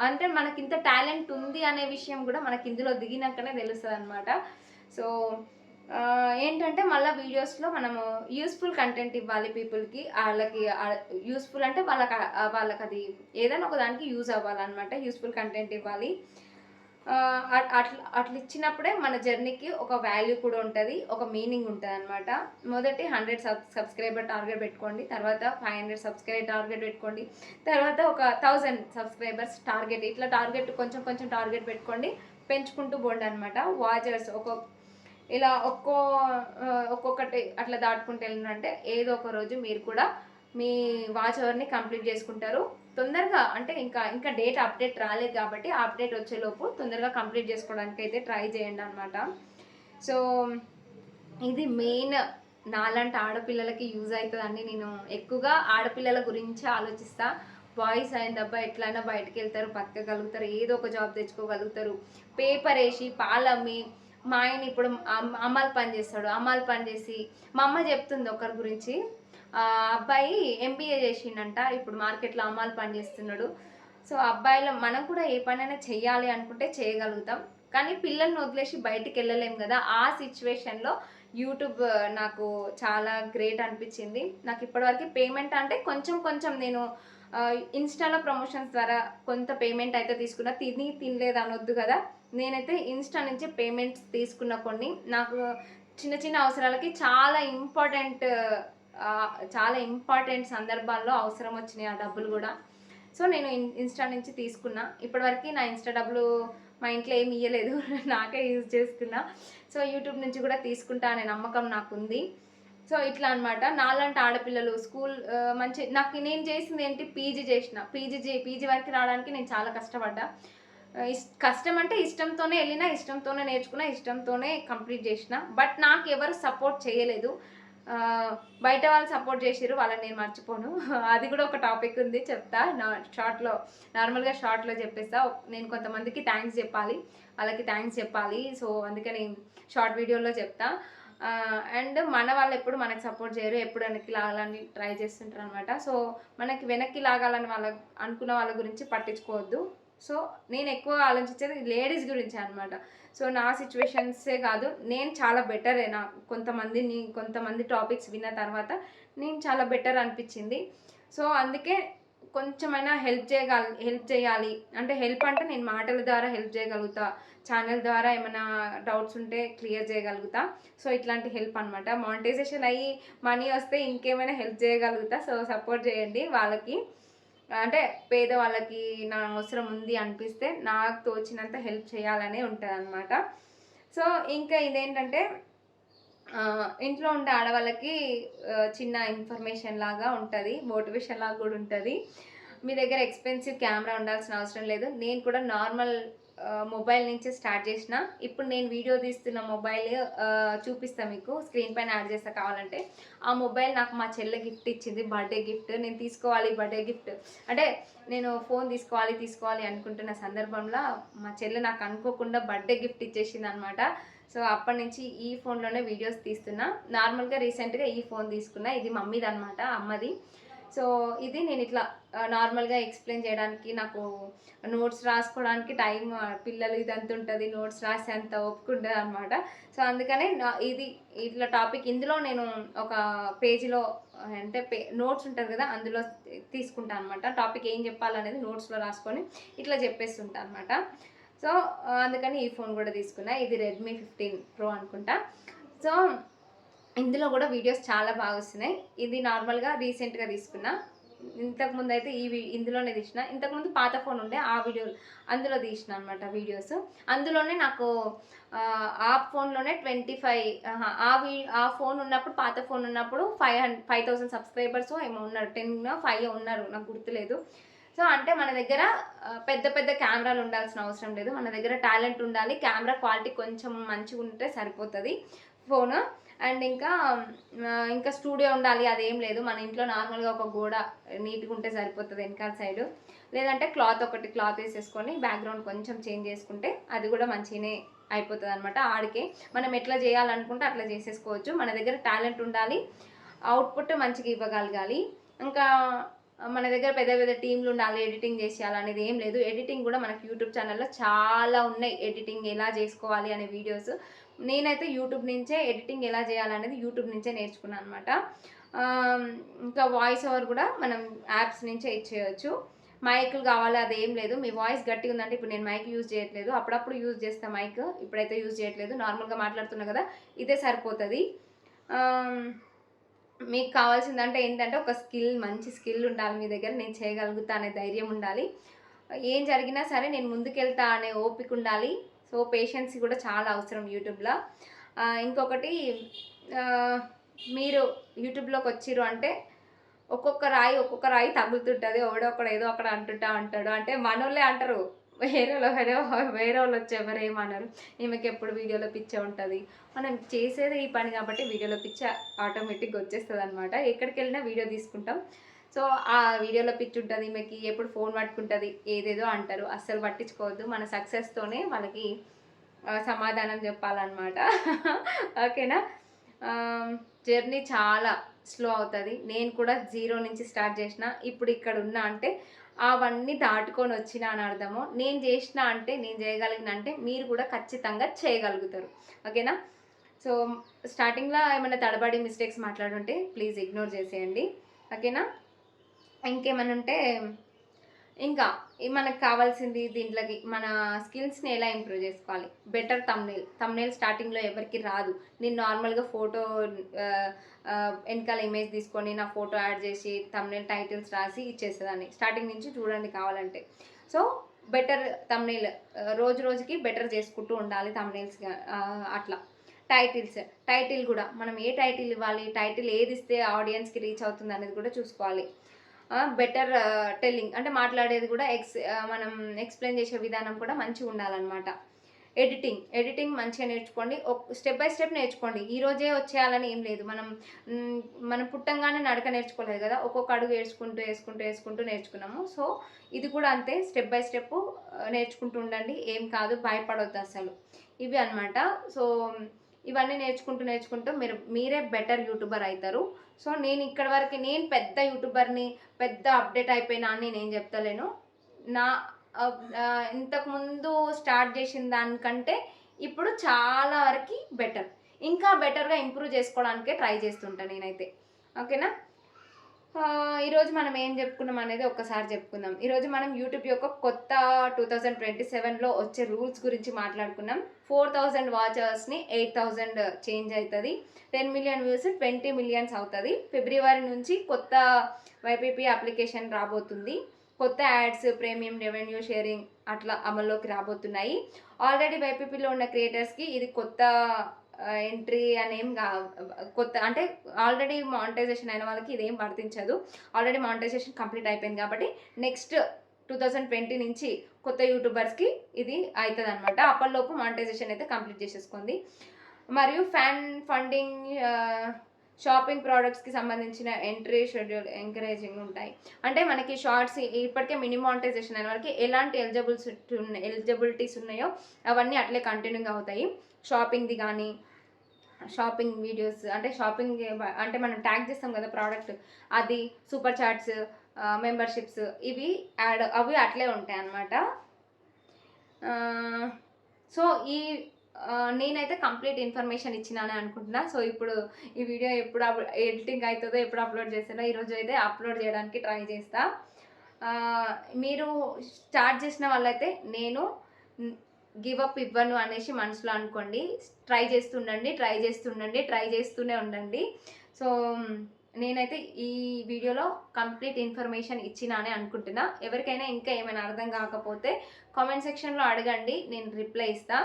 అంటే మనకి ఇంత టాలెంట్ ఉంది అనే విషయం కూడా మనకి ఇందులో దిగినాకనే తెలుస్తుంది అనమాట. సో ఏంటంటే మళ్ళీ వీడియోస్లో మనము యూస్ఫుల్ కంటెంట్ ఇవ్వాలి పీపుల్కి. వాళ్ళకి యూస్ఫుల్ అంటే వాళ్ళకి అది ఏదైనా ఒక దానికి యూజ్ అవ్వాలన్నమాట. యూస్ఫుల్ కంటెంట్ ఇవ్వాలి. అట్లా ఇచ్చినప్పుడే మన జర్నీకి ఒక వాల్యూ కూడా ఉంటుంది, ఒక మీనింగ్ ఉంటుంది అనమాట. మొదటి 100 సబ్స్క్రైబర్ టార్గెట్ పెట్టుకోండి, తర్వాత 500 సబ్స్క్రైబర్ టార్గెట్ పెట్టుకోండి, తర్వాత ఒక 1000 సబ్స్క్రైబర్స్ టార్గెట్. ఇట్లా టార్గెట్ కొంచెం టార్గెట్ పెట్టుకోండి, పెంచుకుంటూ పోండి అనమాట. వాచర్స్ ఇలా ఒక్కొక్కటి అట్లా దాటుకుంటూ వెళ్ళినంటే ఏదో ఒక రోజు మీరు కూడా మీ వాచ్ అవర్ని కంప్లీట్ చేసుకుంటారు తొందరగా. అంటే ఇంకా డేట్ అప్డేట్ రాలేదు కాబట్టి ఆ అప్డేట్ వచ్చేలోపు తొందరగా కంప్లీట్ చేసుకోవడానికి అయితే ట్రై చేయండి అనమాట. సో ఇది మెయిన్ నాలాంటి ఆడపిల్లలకి యూజ్ అవుతుందండి. నేను ఎక్కువగా ఆడపిల్లల గురించి ఆలోచిస్తా. బాయ్స్ అయిందబ్బా ఎట్లయినా బయటకు వెళ్తారు, బతకగలుగుతారు, ఏదో ఒక జాబ్ తెచ్చుకోగలుగుతారు. పేపర్ వేసి పాలమ్మి, మా ఆయన ఇప్పుడు అమ్మాయిలు పని చేసి మా అమ్మ చెప్తుంది ఒకరి గురించి, అబ్బాయి ఎంబీఏ చేసిండంట, ఇప్పుడు మార్కెట్లో అమ్మాయిలు పని చేస్తున్నాడు. సో అబ్బాయిలో మనం కూడా ఏ పనైనా చెయ్యాలి అనుకుంటే చేయగలుగుతాం, కానీ పిల్లల్ని వదిలేసి బయటికి వెళ్ళలేం కదా. ఆ సిచ్యువేషన్లో యూట్యూబ్ నాకు చాలా గ్రేట్ అనిపించింది. నాకు ఇప్పటివరకు పేమెంట్ అంటే కొంచెం నేను ఇన్స్టాలో ప్రమోషన్స్ ద్వారా కొంత పేమెంట్ అయితే తీసుకున్నా. తినలేదు అనొద్దు కదా, నేనైతే ఇన్స్టా నుంచి పేమెంట్స్ తీసుకున్న కొన్ని. నాకు చిన్న అవసరాలకి చాలా ఇంపార్టెంట్ సందర్భాల్లో అవసరం వచ్చినాయి ఆ డబ్బులు కూడా. సో నేను ఇన్స్టా నుంచి తీసుకున్నా. ఇప్పటివరకు నా ఇన్స్టా డబ్బులు మా ఇంట్లో ఏమి ఇవ్వలేదు, నాకే యూజ్ చేసుకున్నా. సో యూట్యూబ్ నుంచి కూడా తీసుకుంటా అనే నమ్మకం నాకుంది. సో ఇట్లా అనమాట. నాలాంటి ఆడపిల్లలు స్కూల్ నేను చేసింది ఏంటి, పీజీ చేసిన. పీజీ వరకు రావడానికి నేను చాలా కష్టపడ్డా. కష్టం అంటే ఇష్టంతోనే వెళ్ళినా, ఇష్టంతోనే నేర్చుకున్నా, ఇష్టంతోనే కంప్లీట్ చేసిన. బట్ నాకు ఎవరు సపోర్ట్ చేయలేదు, బయట వాళ్ళు సపోర్ట్ చేసిర్రు, వాళ్ళని నేను మర్చిపోను. అది కూడా ఒక టాపిక్ ఉంది, చెప్తా నార్మల్గా షార్ట్లో చెప్పేస్తా. నేను కొంతమందికి థ్యాంక్స్ చెప్పాలి, వాళ్ళకి థ్యాంక్స్ చెప్పాలి. సో అందుకని షార్ట్ వీడియోలో చెప్తా. అండ్ మన వాళ్ళు ఎప్పుడు మనకు సపోర్ట్ చేయరు, ఎప్పుడు వెనక్కి లాగాలని ట్రై చేస్తుంటారు అనమాట. సో మనకి వెనక్కి లాగాలని అనుకున్న వాళ్ళ గురించి పట్టించుకోవద్దు. సో నేను ఎక్కువ ఆలోచించేది లేడీస్ గురించి అనమాట. సో నా సిచ్యువేషన్సే కాదు, నేను చాలా బెటరే. కొంతమంది టాపిక్స్ విన్న తర్వాత నేను చాలా బెటర్ అనిపించింది. సో అందుకే కొంచెమైనా హెల్ప్ చేయాలి అంటే, హెల్ప్ అంటే నేను మాటల ద్వారా హెల్ప్ చేయగలుగుతా, ఛానల్ ద్వారా ఏమైనా డౌట్స్ ఉంటే క్లియర్ చేయగలుగుతా. సో ఇట్లాంటి హెల్ప్ అనమాట. మానిటైజేషన్ అయ్యి మనీ వస్తే ఇంకేమైనా హెల్ప్ చేయగలుగుతా. సో సపోర్ట్ చేయండి వాళ్ళకి, అంటే పేదవాళ్ళకి నా అవసరం ఉంది అనిపిస్తే నాకు తోచినంత హెల్ప్ చేయాలనే ఉంటుంది అనమాట. సో ఇంకా ఇదేంటంటే ఇంట్లో ఉండే ఆడవాళ్ళకి చిన్న ఇన్ఫర్మేషన్ లాగా ఉంటుంది, మోటివేషన్ లాగా కూడా ఉంటుంది. మీ దగ్గర ఎక్స్పెన్సివ్ కెమెరా ఉండాల్సిన అవసరం లేదు. నేను కూడా నార్మల్ మొబైల్ నుంచి స్టార్ట్ చేసిన. ఇప్పుడు నేను వీడియో తీస్తున్న మొబైల్ చూపిస్తా మీకు, స్క్రీన్ పైన యాడ్ చేస్తా కావాలంటే. ఆ మొబైల్ నాకు మా చెల్లె గిఫ్ట్ ఇచ్చింది, బర్త్డే గిఫ్ట్. నేను తీసుకోవాలి బర్త్డే గిఫ్ట్ అంటే నేను ఫోన్ తీసుకోవాలి అనుకుంటున్న సందర్భంలో మా చెల్లె నాకు అనుకోకుండా బర్త్డే గిఫ్ట్ ఇచ్చేసింది అనమాట. సో అప్పటి నుంచి ఈ ఫోన్లోనే వీడియోస్ తీస్తున్నా. నార్మల్గా రీసెంట్గా ఈ ఫోన్ తీసుకున్నా, ఇది మమ్మీది అనమాట, అమ్మది. సో ఇది నేను ఇట్లా నార్మల్గా ఎక్స్ప్లెయిన్ చేయడానికి, నాకు నోట్స్ రాసుకోవడానికి టైం, పిల్లలు ఇదంతా ఉంటుంది, నోట్స్ రాసే అంత ఒప్పుకుంటుంది అనమాట. సో అందుకనే ఇది ఇట్లా టాపిక్ ఇందులో నేను ఒక పేజీలో అంటే నోట్స్ ఉంటుంది కదా, అందులో తీసుకుంటాను అనమాట. టాపిక్ ఏం చెప్పాలనేది నోట్స్లో రాసుకొని ఇట్లా చెప్పేస్తుంటాను అనమాట. సో అందుకని ఈ ఫోన్ కూడా తీసుకున్నా. ఇది రెడ్మీ 15 Pro అనుకుంటా. సో ఇందులో కూడా వీడియోస్ చాలా బాగా వస్తున్నాయి. ఇది నార్మల్గా రీసెంట్గా తీసుకున్నా. ఇంతకుముందు అయితే ఇందులోనే తీసిన. ఇంతకుముందు పాత ఫోన్ ఉండే, ఆ వీడియోలు అందులో తీసిన అనమాట వీడియోస్. అందులోనే నాకు ఆ ఫోన్లోనే 25 ఆ ఫోన్ ఉన్నప్పుడు, పాత ఫోన్ ఉన్నప్పుడు 5,000 సబ్స్క్రైబర్స్ ఏమో ఉన్నారు, 5 ఉన్నారు, నాకు గుర్తులేదు. సో అంటే మన దగ్గర పెద్ద పెద్ద కెమెరాలు ఉండాల్సిన అవసరం లేదు, మన దగ్గర టాలెంట్ ఉండాలి, కెమెరా క్వాలిటీ కొంచెం మంచిగా ఉంటే సరిపోతుంది ఫోన్. అండ్ ఇంకా స్టూడియో ఉండాలి, అదేం లేదు. మన ఇంట్లో నార్మల్గా ఒక గోడ నీట్గా ఉంటే సరిపోతుంది వెనకాల సైడు. లేదంటే క్లాత్ వేసేసుకొని బ్యాక్గ్రౌండ్ కొంచెం చేంజ్ చేసుకుంటే అది కూడా మంచిగానే అయిపోతుంది అనమాట. ఆడికే మనం ఎట్లా చేయాలనుకుంటే అట్లా చేసేసుకోవచ్చు. మన దగ్గర టాలెంట్ ఉండాలి, అవుట్పుట్ మంచిగా ఇవ్వగలగాలి. ఇంకా మన దగ్గర పెద్ద పెద్ద టీంలు ఉండాలి, ఎడిటింగ్ చేసేయాలనేది ఏం లేదు. ఎడిటింగ్ కూడా మనకి యూట్యూబ్ ఛానల్లో చాలా ఉన్నాయి, ఎడిటింగ్ ఎలా చేసుకోవాలి అనే వీడియోస్. నేనైతే యూట్యూబ్ నుంచే ఎడిటింగ్ ఎలా చేయాలనేది యూట్యూబ్ నుంచే నేర్చుకున్నాను అనమాట. ఇంకా వాయిస్ ఓవర్ కూడా మనం యాప్స్ నుంచే ఇచ్చేయచ్చు. మైకులు కావాలి, అదేం లేదు. మీ వాయిస్ గట్టిగా ఉందంటే, ఇప్పుడు నేను మైక్ యూజ్ చేయట్లేదు, అప్పుడప్పుడు యూజ్ చేస్తాను మైక్, ఇప్పుడైతే యూజ్ చేయట్లేదు, నార్మల్గా మాట్లాడుతున్నా కదా, ఇదే సరిపోతుంది. మీకు కావాల్సిందంటే ఏంటంటే ఒక మంచి స్కిల్ ఉండాలి మీ దగ్గర, నేను చేయగలుగుతా అనే ధైర్యం ఉండాలి, ఏం జరిగినా సరే నేను ముందుకెళ్తా అనే ఓపిక ఉండాలి. సో పేషెన్స్ కూడా చాలా అవసరం యూట్యూబ్లో. ఇంకొకటి, మీరు యూట్యూబ్లోకి వచ్చిర్రు అంటే ఒక్కొక్క రాయి తగులుతుంటుంది, ఒకడొకడు ఏదో అక్కడ అంటాడు. అంటే మనోళ్ళే అంటారు, వేరే వాళ్ళు వచ్చి ఎవరు ఏమన్నారు, ఈమెకి ఎప్పుడు వీడియోలో పిచ్చే ఉంటుంది. మనం చేసేది ఈ పని కాబట్టి వీడియోలో పిచ్చ ఆటోమేటిక్గా వచ్చేస్తుంది అనమాట. ఎక్కడికి వెళ్ళినా వీడియో తీసుకుంటాం. సో ఆ వీడియోలో పిచ్చి ఉంటుంది, ఈమెకి ఎప్పుడు ఫోన్ పట్టుకుంటుంది, ఏదేదో అంటారు. అస్సలు పట్టించుకోవద్దు, మన సక్సెస్తోనే వాళ్ళకి సమాధానం చెప్పాలన్నమాట. ఓకేనా. జర్నీ చాలా స్లో అవుతుంది. నేను కూడా 0 నుంచి స్టార్ట్ చేసిన, ఇప్పుడు ఇక్కడ ఉన్నా అంటే అవన్నీ దాటుకొని వచ్చిన అని అర్థము. నేను చేసిన అంటే, నేను చేయగలిగిన అంటే మీరు కూడా ఖచ్చితంగా చేయగలుగుతారు. ఓకేనా. సో స్టార్టింగ్లో ఏమైనా తడబడి మిస్టేక్స్ మాట్లాడుంటే ప్లీజ్ ఇగ్నోర్ చేసేయండి. ఓకేనా. ఇంకేమైనా ఉంటే, ఇంకా మనకు కావాల్సింది దీంట్లోకి మన స్కిల్స్ని ఎలా ఇంప్రూవ్ చేసుకోవాలి. బెటర్ తమ్నేల్ స్టార్టింగ్లో ఎవరికి రాదు. నేను నార్మల్గా ఫోటో వెనకాల ఇమేజ్ తీసుకొని నా ఫోటో యాడ్ చేసి తమ్నేల్ టైటిల్స్ రాసి ఇచ్చేసేదాన్ని. స్టార్టింగ్ నుంచి చూడండి కావాలంటే. సో బెటర్ తమ్నేల్ రోజు రోజుకి బెటర్ చేసుకుంటూ ఉండాలి తమ్నేల్స్. అట్లా టైటిల్ కూడా మనం ఏ టైటిల్ ఇవ్వాలి, టైటిల్ ఏది ఇస్తే ఆడియన్స్కి రీచ్ అవుతుంది అనేది కూడా చూసుకోవాలి. బెటర్ టెల్లింగ్ అంటే మాట్లాడేది కూడా మనం ఎక్స్ప్లెయిన్ చేసే విధానం కూడా మంచిగా ఉండాలన్నమాట. ఎడిటింగ్ మంచిగా నేర్చుకోండి, స్టెప్ బై స్టెప్ నేర్చుకోండి. ఈరోజే వచ్చేయాలని ఏం లేదు. మనం పుట్టంగానే నడక నేర్చుకోలేదు కదా, ఒక్కొక్క అడుగు వేసుకుంటూ నేర్చుకున్నాము. సో ఇది కూడా అంతే, స్టెప్ బై స్టెప్ నేర్చుకుంటూ ఉండండి, ఏం కాదు, భయపడొద్దు అసలు. ఇవి అనమాట. సో ఇవన్నీ నేర్చుకుంటూ మీరే బెటర్ యూట్యూబర్ అవుతారు. సో నేను ఇక్కడ వరకు నేను పెద్ద యూట్యూబర్ని, పెద్ద అప్డేట్ అయిపోయినా అని నేను చెప్తలేను. నా ఇంతకుముందు స్టార్ట్ చేసిన దానికంటే ఇప్పుడు చాలా వరకు బెటర్, ఇంకా బెటర్గా ఇంప్రూవ్ చేసుకోవడానికే ట్రై చేస్తుంటాను నేనైతే. ఓకేనా. ఈరోజు మనం ఏం చెప్పుకున్నాం అనేది ఒక్కసారి చెప్పుకుందాం. ఈరోజు మనం యూట్యూబ్ యొక్క కొత్త 2027లో వచ్చే రూల్స్ గురించి మాట్లాడుకున్నాం. 4,000 వాచర్స్ని 8,000 చేంజ్ అవుతుంది, 10 మిలియన్ వ్యూస్ 20 మిలియన్స్ అవుతుంది. ఫిబ్రవరి నుంచి కొత్త వైపీపీ అప్లికేషన్ రాబోతుంది. కొత్త యాడ్స్, ప్రీమియం, రెవెన్యూ షేరింగ్ అట్లా అమల్లోకి రాబోతున్నాయి. ఆల్రెడీ వైపీపీలో ఉన్న క్రియేటర్స్కి ఇది కొత్త ఎంట్రీ అనేం కొత్త అంటే ఆల్రెడీ మానిటైజేషన్ అయిన వాళ్ళకి ఇదేం వర్తించదు. ఆల్రెడీ మానిటైజేషన్ కంప్లీట్ అయిపోయింది కాబట్టి నెక్స్ట్ 2020 నుంచి కొత్త యూట్యూబర్స్కి ఇది అవుతుంది అనమాట. అప్పటిలోపు మానిటైజేషన్ అయితే కంప్లీట్ చేసేసుకుంది. మరియు ఫ్యాన్ ఫండింగ్, షాపింగ్ ప్రోడక్ట్స్కి సంబంధించిన ఎంట్రీ షెడ్యూల్ ఎంకరేజింగ్ ఉంటాయి. అంటే మనకి షార్ట్స్ ఇప్పటికే మినిమం మానిటైజేషన్ అయిన వరకు ఎలాంటి ఎలిజిబిలిటీస్ ఉన్నాయో అవన్నీ అట్లే కంటిన్యూగా అవుతాయి. షాపింగ్ది కానీ, షాపింగ్ వీడియోస్ అంటే షాపింగ్ అంటే మనం ట్యాగ్ చేస్తాం కదా ప్రోడక్ట్, అది సూపర్ చాట్స్, మెంబర్షిప్స్ ఇవి అవి అట్లే ఉంటాయి అన్నమాట. సో నేనైతే కంప్లీట్ ఇన్ఫర్మేషన్ ఇచ్చినానే అనుకుంటున్నా. సో ఇప్పుడు ఈ వీడియో ఎప్పుడు ఎడిటింగ్ అవుతుందో, ఎప్పుడు అప్లోడ్ చేస్తానో, ఈరోజు అయితే అప్లోడ్ చేయడానికి ట్రై చేస్తా. మీరు స్టార్ట్ చేసిన వాళ్ళైతే నేను గివ్ అప్ ఇవ్వను అనేసి మనసులో అనుకోండి. ట్రై చేస్తూనే ఉండండి. సో నేనైతే ఈ వీడియోలో కంప్లీట్ ఇన్ఫర్మేషన్ ఇచ్చినానే అనుకుంటున్నా. ఎవరికైనా ఇంకా ఏమైనా అర్థం కాకపోతే కామెంట్ సెక్షన్లో అడగండి, నేను రిప్లై ఇస్తా.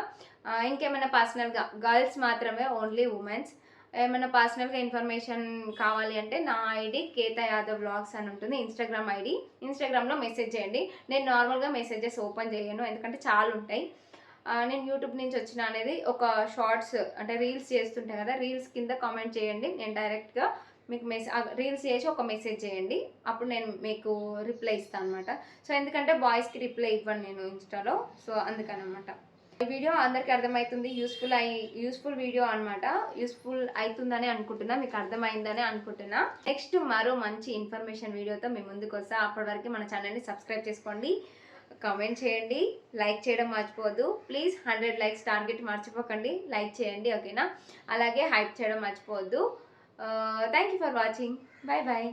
ఇంకేమైనా పర్సనల్గా, గర్ల్స్ మాత్రమే, ఓన్లీ ఉమెన్స్, ఏమైనా పర్సనల్గా ఇన్ఫర్మేషన్ కావాలి అంటే నా ఐడి కేతా యాదవ్ వ్లాగ్స్ అని ఉంటుంది, ఇన్స్టాగ్రామ్ ఐడి. ఇన్స్టాగ్రామ్లో మెసేజ్ చేయండి. నేను నార్మల్గా మెసేజెస్ ఓపెన్ చేయను, ఎందుకంటే చాలా ఉంటాయి. నేను యూట్యూబ్ నుంచి వచ్చిన అనేది ఒక షార్ట్స్ అంటే రీల్స్ చేస్తుంటాయి కదా, రీల్స్ కింద కామెంట్ చేయండి. నేను డైరెక్ట్గా మీకు రీల్స్ చేసి ఒక మెసేజ్ చేయండి, అప్పుడు నేను మీకు రిప్లై ఇస్తాను అనమాట. సో ఎందుకంటే బాయ్స్కి రిప్లై ఇవ్వను నేను ఇన్స్టాలో, సో అందుకనమాట. ఈ వీడియో అందరికీ అర్థమవుతుంది, యూస్ఫుల్ వీడియో అనమాట. యూస్ఫుల్ అవుతుందని అనుకుంటున్నా, మీకు అర్థమైందని అనుకుంటున్నా. నెక్స్ట్ మరో మంచి ఇన్ఫర్మేషన్ వీడియోతో మీ ముందుకు వస్తా. అప్పటి వరకు మన ఛానల్ని సబ్స్క్రైబ్ చేసుకోండి, కామెంట్ చేయండి, లైక్ చేయడం మర్చిపోవద్దు ప్లీజ్. 100 లైక్స్ టార్గెట్ మర్చిపోకండి, లైక్ చేయండి ఓకేనా. అలాగే హైప్ చేయడం మర్చిపోవద్దు. Thank you for watching. Bye bye.